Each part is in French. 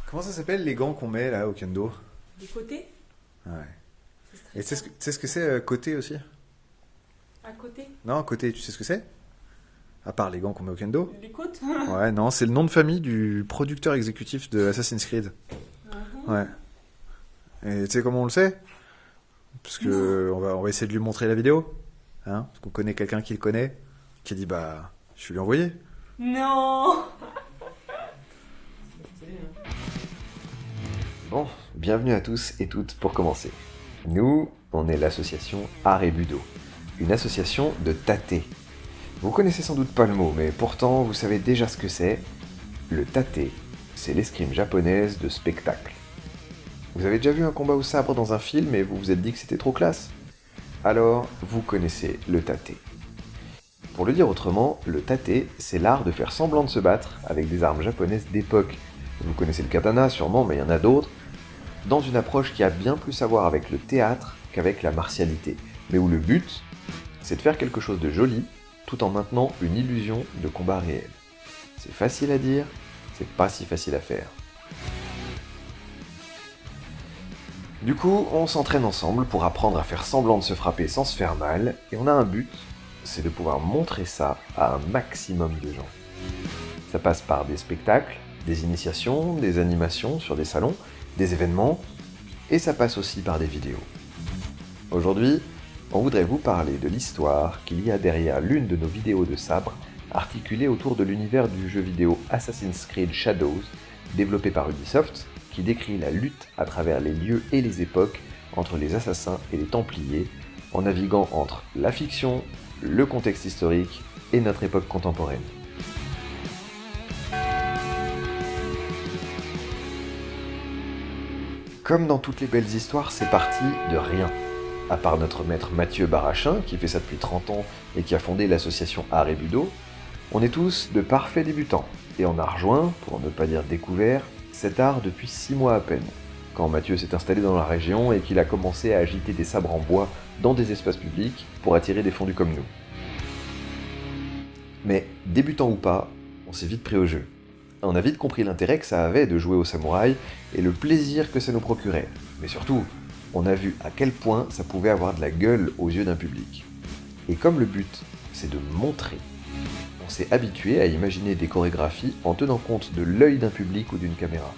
Comment ça s'appelle les gants qu'on met là au kendo? Des côtés. Ouais. C'est Et tu stressant. sais ce que c'est côté aussi? À côté. Non, côté, tu sais ce que c'est? À part les gants qu'on met au kendo? Les côtes. Ouais, non, c'est le nom de famille du producteur exécutif de Assassin's Creed. Ouais. Et tu sais comment on le sait? Parce que on va essayer de lui montrer la vidéo. Hein? Parce qu'on connaît quelqu'un qui le connaît, qui a dit bah, je vais lui envoyer. Non. Bon, bienvenue à tous et toutes pour commencer. Nous, on est l'association Art et Budo, une association de tate. Vous connaissez sans doute pas le mot, mais pourtant vous savez déjà ce que c'est. Le tate, c'est l'escrime japonaise de spectacle. Vous avez déjà vu un combat au sabre dans un film et vous vous êtes dit que c'était trop classe? Alors, vous connaissez le tate. Pour le dire autrement, le tate, c'est l'art de faire semblant de se battre avec des armes japonaises d'époque. Vous connaissez le katana sûrement, mais il y en a d'autres, dans une approche qui a bien plus à voir avec le théâtre qu'avec la martialité, mais où le but, c'est de faire quelque chose de joli, tout en maintenant une illusion de combat réel. C'est facile à dire, c'est pas si facile à faire. Du coup, on s'entraîne ensemble pour apprendre à faire semblant de se frapper sans se faire mal, et on a un but, c'est de pouvoir montrer ça à un maximum de gens. Ça passe par des spectacles, des initiations, des animations sur des salons, des événements, et ça passe aussi par des vidéos. Aujourd'hui, on voudrait vous parler de l'histoire qu'il y a derrière l'une de nos vidéos de sabre, articulée autour de l'univers du jeu vidéo Assassin's Creed Shadows, développé par Ubisoft, qui décrit la lutte à travers les lieux et les époques entre les assassins et les templiers, en naviguant entre la fiction, le contexte historique et notre époque contemporaine. Comme dans toutes les belles histoires, c'est parti de rien. À part notre maître Mathieu Barachin, qui fait ça depuis 30 ans et qui a fondé l'association Art et Budo, on est tous de parfaits débutants. Et on a rejoint, pour ne pas dire découvert, cet art depuis 6 mois à peine, quand Mathieu s'est installé dans la région et qu'il a commencé à agiter des sabres en bois dans des espaces publics pour attirer des fondus comme nous. Mais, débutant ou pas, on s'est vite pris au jeu. On a vite compris l'intérêt que ça avait de jouer au samouraï et le plaisir que ça nous procurait. Mais surtout, on a vu à quel point ça pouvait avoir de la gueule aux yeux d'un public. Et comme le but, c'est de montrer, on s'est habitué à imaginer des chorégraphies en tenant compte de l'œil d'un public ou d'une caméra.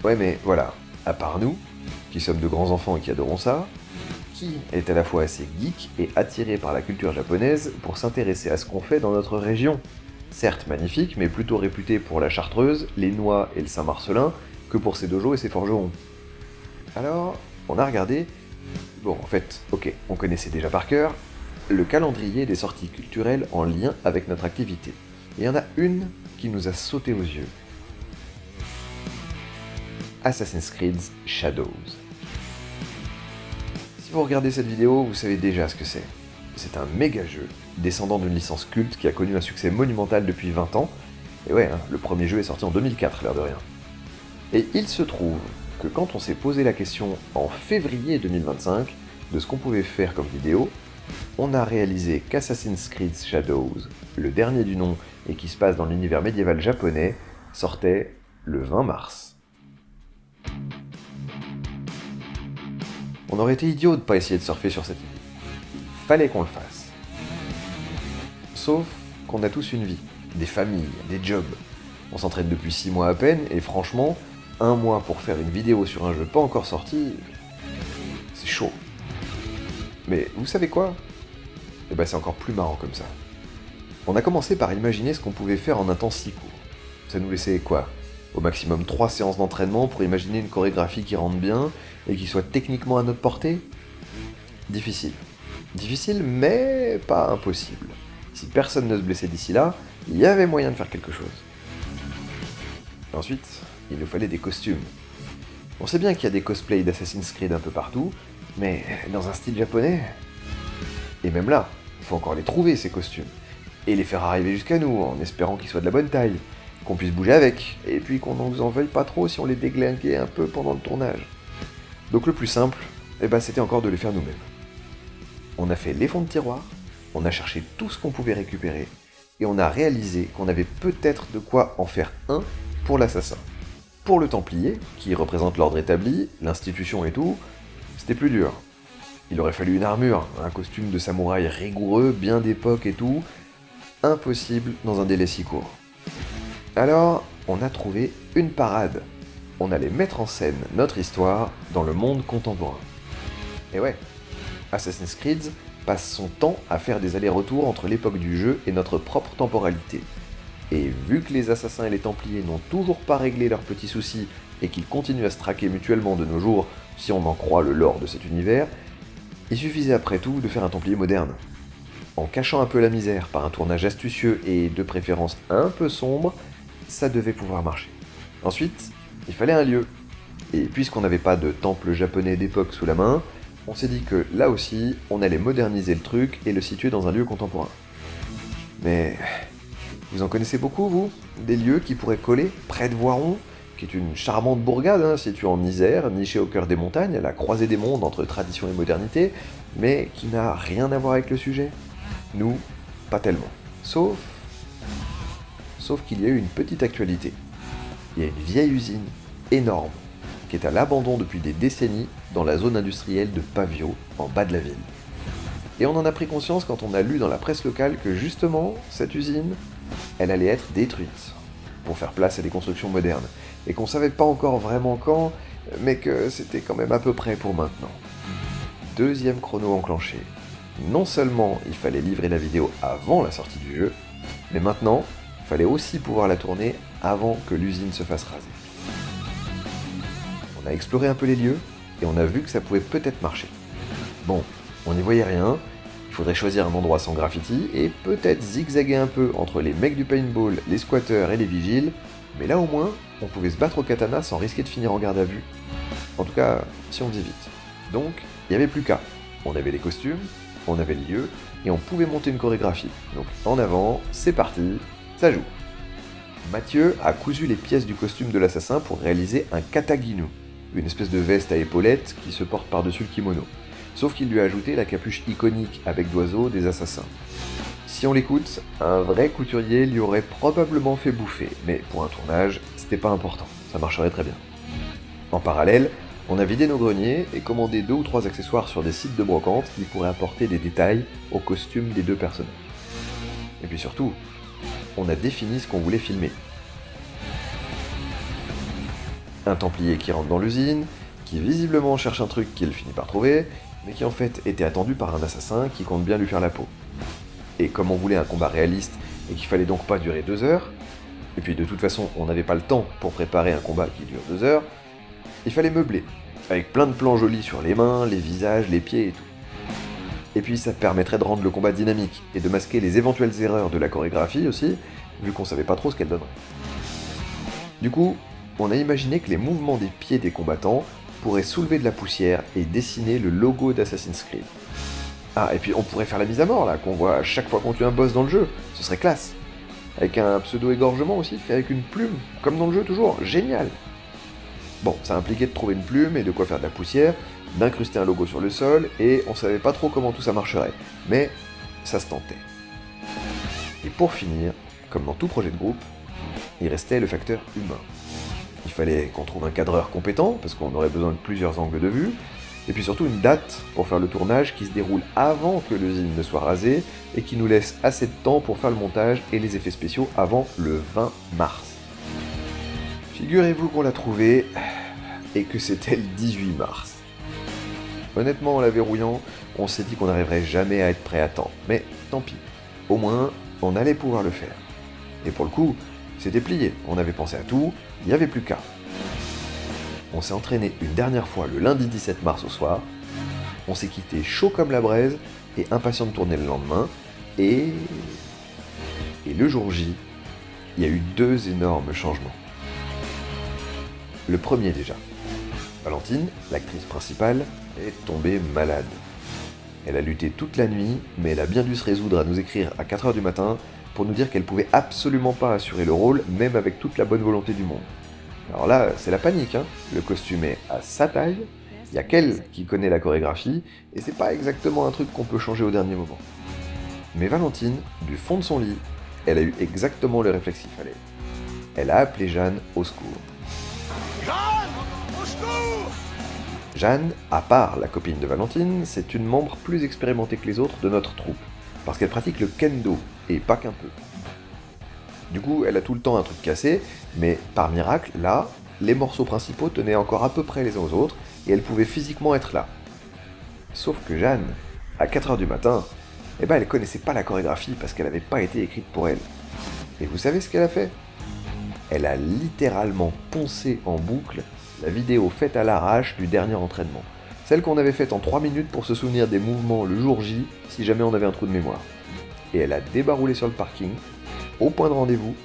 Ouais mais voilà, à part nous, qui sommes de grands enfants et qui adorons ça, qui est à la fois assez geek et attiré par la culture japonaise pour s'intéresser à ce qu'on fait dans notre région? Certes magnifique, mais plutôt réputé pour la chartreuse, les noix et le Saint-Marcelin, que pour ses dojos et ses forgerons. Alors, on a regardé... Bon, en fait, ok, on connaissait déjà par cœur le calendrier des sorties culturelles en lien avec notre activité. Et il y en a une qui nous a sauté aux yeux. Assassin's Creed Shadows. Si vous regardez cette vidéo, vous savez déjà ce que c'est. C'est un méga jeu, descendant d'une licence culte qui a connu un succès monumental depuis 20 ans. Et ouais, hein, le premier jeu est sorti en 2004, l'air de rien. Et il se trouve que quand on s'est posé la question en février 2025 de ce qu'on pouvait faire comme vidéo, on a réalisé qu'Assassin's Creed Shadows, le dernier du nom et qui se passe dans l'univers médiéval japonais, sortait le 20 mars. On aurait été idiot de pas essayer de surfer sur cette idée. Il fallait qu'on le fasse. Sauf qu'on a tous une vie, des familles, des jobs. On s'entraîne depuis 6 mois à peine et franchement, 1 mois pour faire une vidéo sur un jeu pas encore sorti, c'est chaud. Mais vous savez quoi? Eh ben c'est encore plus marrant comme ça. On a commencé par imaginer ce qu'on pouvait faire en un temps si court. Ça nous laissait quoi? Au maximum 3 séances d'entraînement pour imaginer une chorégraphie qui rentre bien et qui soit techniquement à notre portée? Difficile. Difficile, mais pas impossible. Si personne ne se blessait d'ici là, il y avait moyen de faire quelque chose. Ensuite, il nous fallait des costumes. On sait bien qu'il y a des cosplays d'Assassin's Creed un peu partout, mais dans un style japonais. Et même là, il faut encore les trouver ces costumes, et les faire arriver jusqu'à nous, en espérant qu'ils soient de la bonne taille, qu'on puisse bouger avec, et puis qu'on ne nous en veuille pas trop si on les déglinguait un peu pendant le tournage. Donc le plus simple, c'était encore de les faire nous-mêmes. On a fait les fonds de tiroir, on a cherché tout ce qu'on pouvait récupérer, et on a réalisé qu'on avait peut-être de quoi en faire un pour l'assassin. Pour le Templier, qui représente l'ordre établi, l'institution et tout, c'était plus dur. Il aurait fallu une armure, un costume de samouraï rigoureux, bien d'époque et tout, impossible dans un délai si court. Alors, on a trouvé une parade. On allait mettre en scène notre histoire dans le monde contemporain. Et ouais, Assassin's Creed passe son temps à faire des allers-retours entre l'époque du jeu et notre propre temporalité. Et vu que les assassins et les templiers n'ont toujours pas réglé leurs petits soucis et qu'ils continuent à se traquer mutuellement de nos jours, si on en croit le lore de cet univers, il suffisait après tout de faire un templier moderne. En cachant un peu la misère par un tournage astucieux et de préférence un peu sombre, ça devait pouvoir marcher. Ensuite, il fallait un lieu. Et puisqu'on n'avait pas de temple japonais d'époque sous la main, on s'est dit que là aussi, on allait moderniser le truc et le situer dans un lieu contemporain. Mais vous en connaissez beaucoup, vous? Des lieux qui pourraient coller près de Voiron, qui est une charmante bourgade située en Isère, nichée au cœur des montagnes, à la croisée des mondes entre tradition et modernité, mais qui n'a rien à voir avec le sujet. Nous, pas tellement. Sauf qu'il y a eu une petite actualité. Il y a une vieille usine, énorme, qui est à l'abandon depuis des décennies dans la zone industrielle de Pavio, en bas de la ville. Et on en a pris conscience quand on a lu dans la presse locale que justement, cette usine, elle allait être détruite, pour faire place à des constructions modernes, et qu'on savait pas encore vraiment quand, mais que c'était quand même à peu près pour maintenant. Deuxième chrono enclenché. Non seulement il fallait livrer la vidéo avant la sortie du jeu, mais maintenant, il fallait aussi pouvoir la tourner avant que l'usine se fasse raser. On a exploré un peu les lieux, et on a vu que ça pouvait peut-être marcher. Bon, on n'y voyait rien, il faudrait choisir un endroit sans graffiti, et peut-être zigzaguer un peu entre les mecs du paintball, les squatteurs et les vigiles, mais là au moins, on pouvait se battre au katana sans risquer de finir en garde à vue. En tout cas, si on faisait vite. Donc, il n'y avait plus qu'à. On avait les costumes, on avait le lieu, et on pouvait monter une chorégraphie. Donc en avant, c'est parti, ça joue. Mathieu a cousu les pièces du costume de l'assassin pour réaliser un kataginu, une espèce de veste à épaulettes qui se porte par-dessus le kimono. Sauf qu'il lui a ajouté la capuche iconique avec d'oiseaux des assassins. Si on l'écoute, un vrai couturier lui aurait probablement fait bouffer, mais pour un tournage, c'était pas important, ça marcherait très bien. En parallèle, on a vidé nos greniers et commandé 2 ou 3 accessoires sur des sites de brocante qui pourraient apporter des détails aux costumes des 2 personnages. Et puis surtout, on a défini ce qu'on voulait filmer. Un templier qui rentre dans l'usine, qui visiblement cherche un truc qu'il finit par trouver, mais qui en fait était attendu par un assassin qui compte bien lui faire la peau. Et comme on voulait un combat réaliste et qu'il fallait donc pas durer 2 heures, et puis de toute façon on n'avait pas le temps pour préparer un combat qui dure 2 heures, il fallait meubler, avec plein de plans jolis sur les mains, les visages, les pieds et tout. Et puis ça permettrait de rendre le combat dynamique et de masquer les éventuelles erreurs de la chorégraphie aussi, vu qu'on savait pas trop ce qu'elle donnerait. Du coup, on a imaginé que les mouvements des pieds des combattants pourraient soulever de la poussière et dessiner le logo d'Assassin's Creed. Ah, et puis on pourrait faire la mise à mort là, qu'on voit à chaque fois qu'on tue un boss dans le jeu, ce serait classe. Avec un pseudo-égorgement aussi, fait avec une plume, comme dans le jeu toujours, génial. Bon, ça impliquait de trouver une plume et de quoi faire de la poussière, d'incruster un logo sur le sol, et on savait pas trop comment tout ça marcherait, mais ça se tentait. Et pour finir, comme dans tout projet de groupe, il restait le facteur humain. Il fallait qu'on trouve un cadreur compétent, parce qu'on aurait besoin de plusieurs angles de vue, et puis surtout une date pour faire le tournage qui se déroule avant que l'usine ne soit rasée, et qui nous laisse assez de temps pour faire le montage et les effets spéciaux avant le 20 mars. Figurez-vous qu'on l'a trouvé, et que c'était le 18 mars. Honnêtement, en la verrouillant, on s'est dit qu'on n'arriverait jamais à être prêt à temps, mais tant pis. Au moins, on allait pouvoir le faire. Et pour le coup, c'était plié, on avait pensé à tout, il n'y avait plus qu'à. On s'est entraîné une dernière fois le lundi 17 mars au soir, on s'est quitté chaud comme la braise et impatient de tourner le lendemain, et le jour J, il y a eu 2 énormes changements. Le premier déjà. Valentine, l'actrice principale, est tombée malade. Elle a lutté toute la nuit, mais elle a bien dû se résoudre à nous écrire à 4h du matin pour nous dire qu'elle pouvait absolument pas assurer le rôle, même avec toute la bonne volonté du monde. Alors là, c'est la panique, hein. Le costume est à sa taille, il y a qu'elle qui connaît la chorégraphie, et c'est pas exactement un truc qu'on peut changer au dernier moment. Mais Valentine, du fond de son lit, elle a eu exactement le réflexe qu'il fallait. Elle a appelé Jeanne au secours. Jeanne, à part la copine de Valentine, c'est une membre plus expérimentée que les autres de notre troupe, parce qu'elle pratique le kendo, et pas qu'un peu. Du coup, elle a tout le temps un truc cassé, mais par miracle, là, les morceaux principaux tenaient encore à peu près les uns aux autres, et elle pouvait physiquement être là. Sauf que Jeanne, à 4h du matin, elle connaissait pas la chorégraphie parce qu'elle n'avait pas été écrite pour elle. Et vous savez ce qu'elle a fait? Elle a littéralement poncé en boucle la vidéo faite à l'arrache du dernier entraînement. Celle qu'on avait faite en 3 minutes pour se souvenir des mouvements le jour J, si jamais on avait un trou de mémoire. Et elle a débaroulé sur le parking, au point de rendez-vous,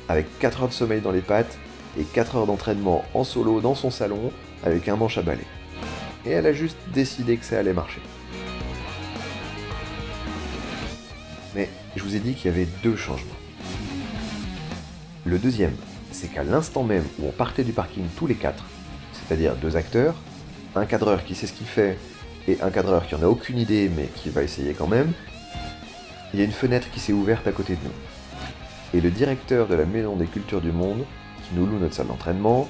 avec 4 heures de sommeil dans les pattes et 4 heures d'entraînement en solo dans son salon avec un manche à balai. Et elle a juste décidé que ça allait marcher. Mais je vous ai dit qu'il y avait 2 changements. Le deuxième, c'est qu'à l'instant même où on partait du parking tous les 4, c'est-à-dire 2 acteurs, un cadreur qui sait ce qu'il fait et un cadreur qui en a aucune idée mais qui va essayer quand même, il y a une fenêtre qui s'est ouverte à côté de nous. Et le directeur de la Maison des Cultures du Monde, qui nous loue notre salle d'entraînement,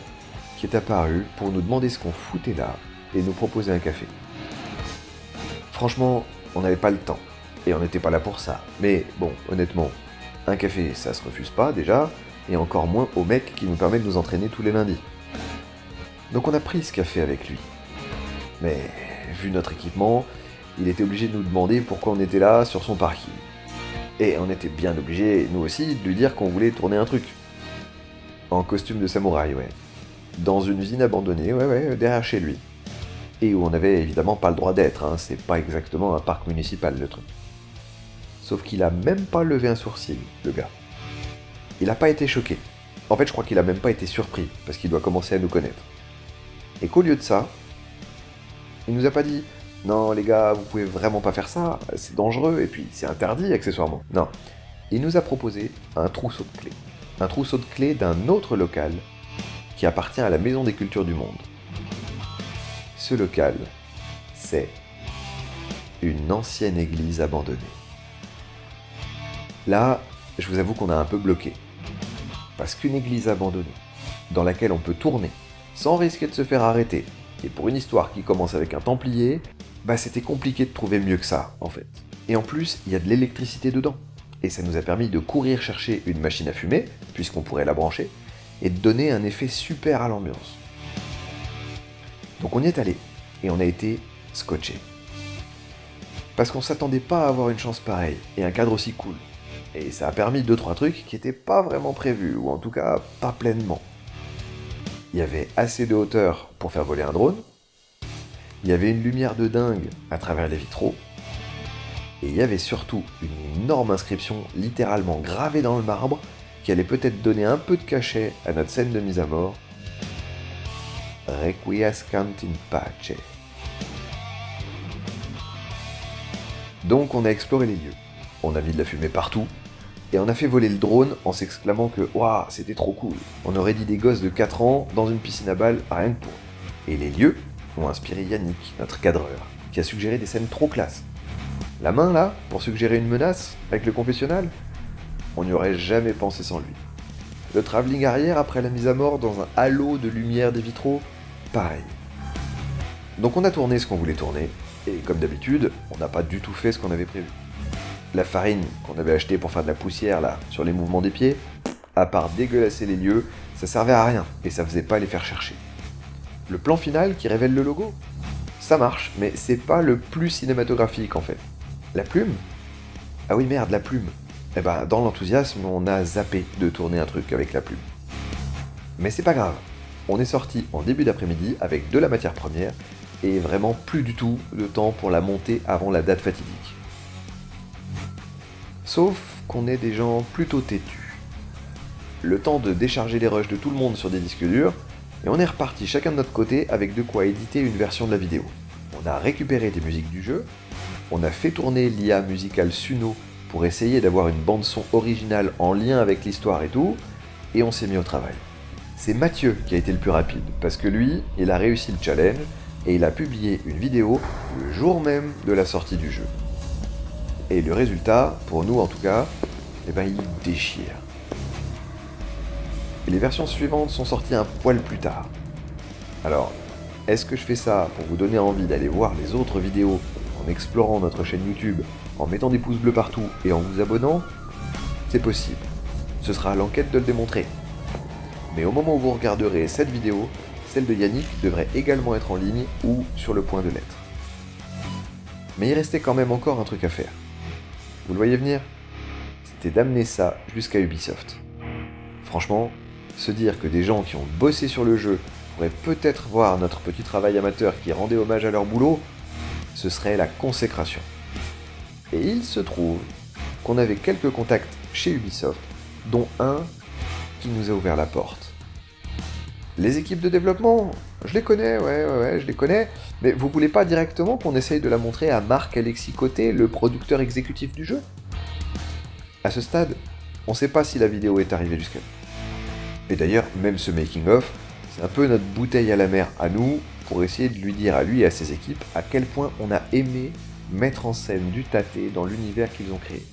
qui est apparu pour nous demander ce qu'on foutait là et nous proposer un café. Franchement, on n'avait pas le temps, et on n'était pas là pour ça. Mais bon, honnêtement, un café, ça se refuse pas déjà, et encore moins au mec qui nous permet de nous entraîner tous les lundis. Donc on a pris ce café avec lui. Mais vu notre équipement, il était obligé de nous demander pourquoi on était là sur son parking. Et on était bien obligé, nous aussi, de lui dire qu'on voulait tourner un truc. En costume de samouraï, ouais. Dans une usine abandonnée, ouais, derrière chez lui. Et où on n'avait évidemment pas le droit d'être, hein, c'est pas exactement un parc municipal le truc. Sauf qu'il a même pas levé un sourcil, le gars. Il a pas été choqué. En fait, je crois qu'il a même pas été surpris, parce qu'il doit commencer à nous connaître. Et qu'au lieu de ça, il nous a pas dit « Non les gars, vous pouvez vraiment pas faire ça, c'est dangereux, et puis c'est interdit accessoirement. » Non, il nous a proposé un trousseau de clés. Un trousseau de clés d'un autre local qui appartient à la Maison des Cultures du Monde. Ce local, c'est une ancienne église abandonnée. Là, je vous avoue qu'on a un peu bloqué. Parce qu'une église abandonnée, dans laquelle on peut tourner, sans risquer de se faire arrêter, et pour une histoire qui commence avec un templier, c'était compliqué de trouver mieux que ça, en fait. Et en plus, il y a de l'électricité dedans. Et ça nous a permis de courir chercher une machine à fumer, puisqu'on pourrait la brancher, et de donner un effet super à l'ambiance. Donc on y est allé, et on a été scotché. Parce qu'on s'attendait pas à avoir une chance pareille, et un cadre aussi cool. Et ça a permis 2-3 trucs qui étaient pas vraiment prévus, ou en tout cas pas pleinement. Il y avait assez de hauteur pour faire voler un drone, il y avait une lumière de dingue à travers les vitraux, et il y avait surtout une énorme inscription littéralement gravée dans le marbre qui allait peut-être donner un peu de cachet à notre scène de mise à mort. Requiescant in pace. Donc on a exploré les lieux, on a mis de la fumée partout, et on a fait voler le drone en s'exclamant que « Waouh, c'était trop cool !» On aurait dit des gosses de 4 ans dans une piscine à balles, rien que pour. Et les lieux ont inspiré Yannick, notre cadreur, qui a suggéré des scènes trop classe. La main là, pour suggérer une menace, avec le confessionnal, on n'y aurait jamais pensé sans lui. Le travelling arrière après la mise à mort dans un halo de lumière des vitraux, pareil. Donc on a tourné ce qu'on voulait tourner, et comme d'habitude, on n'a pas du tout fait ce qu'on avait prévu. La farine qu'on avait achetée pour faire de la poussière là, sur les mouvements des pieds, à part dégueulasser les lieux, ça servait à rien, et ça faisait pas les faire chercher. Le plan final qui révèle le logo, ça marche, mais c'est pas le plus cinématographique en fait. La plume? Ah oui merde, la plume. Dans l'enthousiasme, on a zappé de tourner un truc avec la plume. Mais c'est pas grave, on est sorti en début d'après-midi avec de la matière première, et vraiment plus du tout de temps pour la monter avant la date fatidique. Sauf qu'on est des gens plutôt têtus. Le temps de décharger les rushs de tout le monde sur des disques durs, et on est reparti chacun de notre côté avec de quoi éditer une version de la vidéo. On a récupéré des musiques du jeu, on a fait tourner l'IA musicale Suno pour essayer d'avoir une bande-son originale en lien avec l'histoire et tout, et on s'est mis au travail. C'est Mathieu qui a été le plus rapide, parce que lui, il a réussi le challenge, et il a publié une vidéo le jour même de la sortie du jeu. Et le résultat, pour nous en tout cas, il déchire. Et les versions suivantes sont sorties un poil plus tard. Alors, est-ce que je fais ça pour vous donner envie d'aller voir les autres vidéos en explorant notre chaîne YouTube, en mettant des pouces bleus partout et en vous abonnant? C'est possible. Ce sera à l'enquête de le démontrer. Mais au moment où vous regarderez cette vidéo, celle de Yannick devrait également être en ligne ou sur le point de l'être. Mais il restait quand même encore un truc à faire. Vous le voyez venir? C'était d'amener ça jusqu'à Ubisoft. Franchement, se dire que des gens qui ont bossé sur le jeu pourraient peut-être voir notre petit travail amateur qui rendait hommage à leur boulot, ce serait la consécration. Et il se trouve qu'on avait quelques contacts chez Ubisoft, dont un qui nous a ouvert la porte. Les équipes de développement, je les connais, ouais, je les connais, mais vous voulez pas directement qu'on essaye de la montrer à Marc-Alexis Côté, le producteur exécutif du jeu? À ce stade, on sait pas si la vidéo est arrivée jusqu'à nous. Et d'ailleurs, même ce making-of, c'est un peu notre bouteille à la mer à nous, pour essayer de lui dire à lui et à ses équipes à quel point on a aimé mettre en scène du tâté dans l'univers qu'ils ont créé.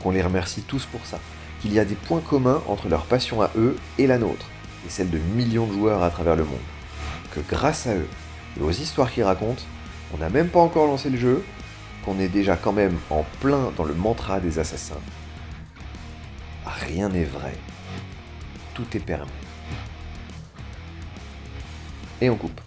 Qu'on les remercie tous pour ça, qu'il y a des points communs entre leur passion à eux et la nôtre, et celle de millions de joueurs à travers le monde. Que grâce à eux, et aux histoires qu'ils racontent, on n'a même pas encore lancé le jeu, qu'on est déjà quand même en plein dans le mantra des assassins. Rien n'est vrai. Tout est permis. Et on coupe.